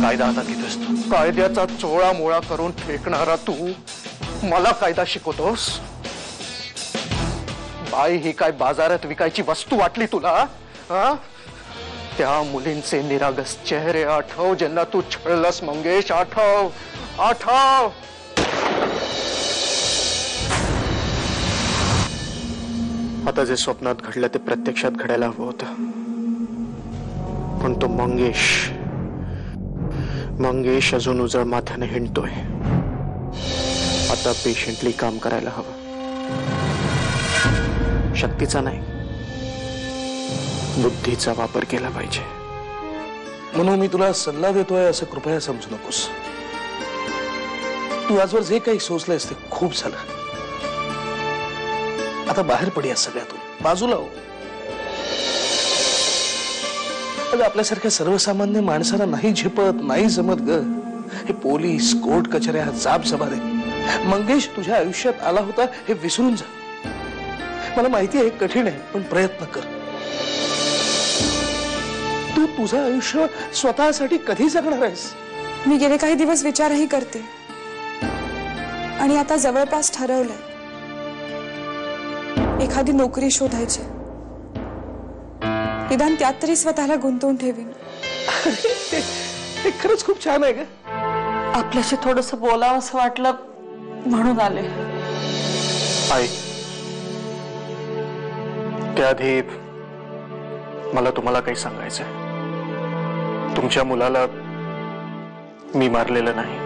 कायदा हातात घेतोस तू? कायद्याचा चोळा मोळा करून फेकणारा तू मला कायदा शिकवतोस? बाई ही काय बाजारात विकायची वस्तू वाटली तुला? हा? त्या मुलींचे निरागस चेहरे आठव ज्यांना तू छळलंस मंगेश. आठव आठव. आता जे स्वप्नात घडलं ते प्रत्यक्षात घडायला हवं होतं. पण तो मंगेश अजून उजळ माथ्याने हिंडतोय. आता पेशंटली काम करायला हवं. शक्तीचा नाही, बुद्धीचा वापर केला पाहिजे. म्हणून मी तुला सल्ला देतोय असं कृपया समजू नकोस. तू आजवर जे काही सोचलंयस ते खूप झालं. आता बाहेर पड या सगळ्यातून, बाजूला हो. आपल्यासारख्या सर्वसामान्य माणसाला नाही झेपत, नाही जमत ग. हे पोलीस, कोर्ट कचऱ्या, जाब जबाब आहे. मंगेश तुझ्या आयुष्यात आला होता हे विसरून जा. मला माहिती आहे कठीण आहे, पण प्रयत्न कर. तू तुझं आयुष्य स्वतःसाठी कधी जगणार आहेस? मी गेले काही दिवस विचारही करते आणि आता जवळपास ठरवलंय एखादी नोकरी शोधायची. निदान त्यात तरी स्वतःला गुंतवून ठेवीन. हे खरंच खूप छान आहे ग. आपल्याशी थोडस बोलावं असं वाटलं म्हणून आले. आई, त्याआधी मला तुम्हाला काही सांगायचंय. तुमच्या मुलाला मी मारलेलं नाही,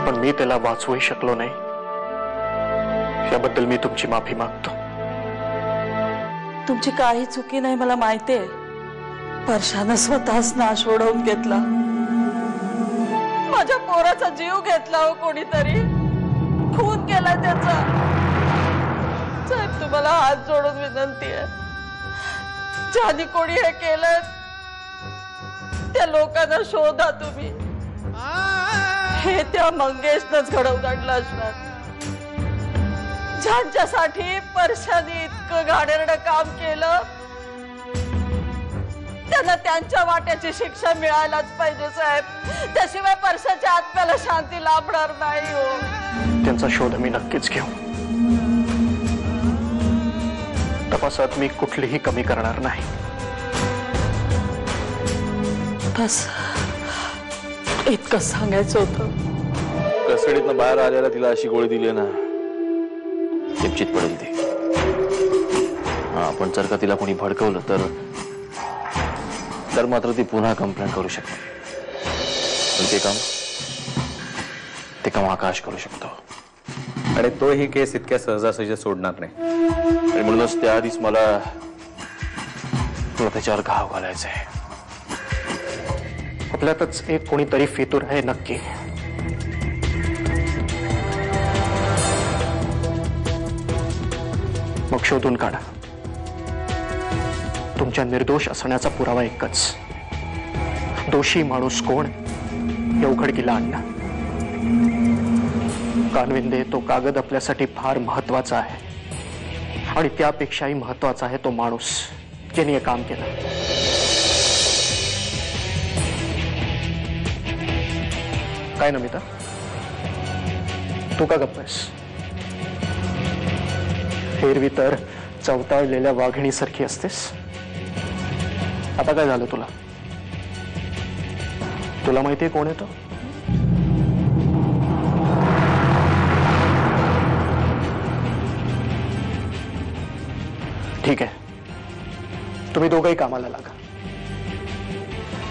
पण मी त्याला वाचवूही शकलो नाही. याबद्दल मी तुमची माफी मागतो. तुमची काही चुकी नाही मला माहितीये. परशानं स्वतःच नाश ओढवून घेतला. माझ्या पोराचा जीव घेतला हो कोणीतरी. खून केला त्याचा. साहेब तुम्हाला हात जोडून विनंती आहे, ज्याने कोणी हे केलं त्या लोकांना शोधा तुम्ही. हे त्या मंगेशनंच घडवून आणलं असणार, ज्यांच्यासाठी परशाने इतकं घाणेरडं काम केलं. त्यांना त्यांच्या वाट्याची शिक्षा मिळायलाच पाहिजे साहेब. त्याशिवाय परशाच्या आत्म्याला शांती लाभणार नाही हो. त्यांचा शोध मी नक्कीच घेऊ. तपासात मी कुठलीही कमी करणार नाही. बस इतकं सांगायचं होतं. कस्टडीतनं बाहेर आल्याला तिला अशी गोळी दिली ना, चिपचित पडेल ती. पण जर का तिला कोणी भडकवलं तर मात्र ती पुन्हा कंप्लेंट करू शकते. पण ते काम आकाश करू शकतो. आणि तो ही केस इतक्या सहजासहजी सोडणार नाही. आणि म्हणूनच त्याआधीच मला त्याच्यावर घाव घालायचा आहे. आपल्यातच एक कोणीतरी फितूर आहे नक्की. मग शोधून काढा. तुमच्या निर्दोष असण्याचा पुरावा एकच. दोषी माणूस कोण हे उघडकीला आणला. कानविंदे, तो कागद आपल्यासाठी फार महत्वाचा आहे आणि त्यापेक्षाही महत्वाचा आहे तो माणूस ज्याने हे काम केलं. काय नमिता, तू का गप्प आहेस? एरवी तर चवताळलेल्या वाघिणीसारखी असतेस. आता काय झालं तुला? तुला माहितीये कोण आहे तो? ठीक आहे, तुम्ही दोघंही कामाला लागा.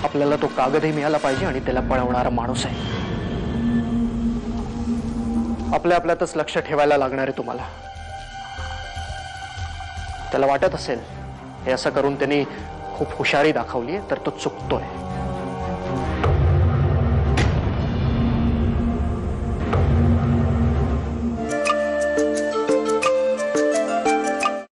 आपल्याला तो कागदही मिळाला पाहिजे आणि त्याला पळवणारा माणूस आहे. आपल्यातच लक्ष ठेवायला लागणार आहे तुम्हाला. त्याला वाटत असेल हे असं करून त्यांनी खूप हुशारी दाखवली तर तो चुकतोय.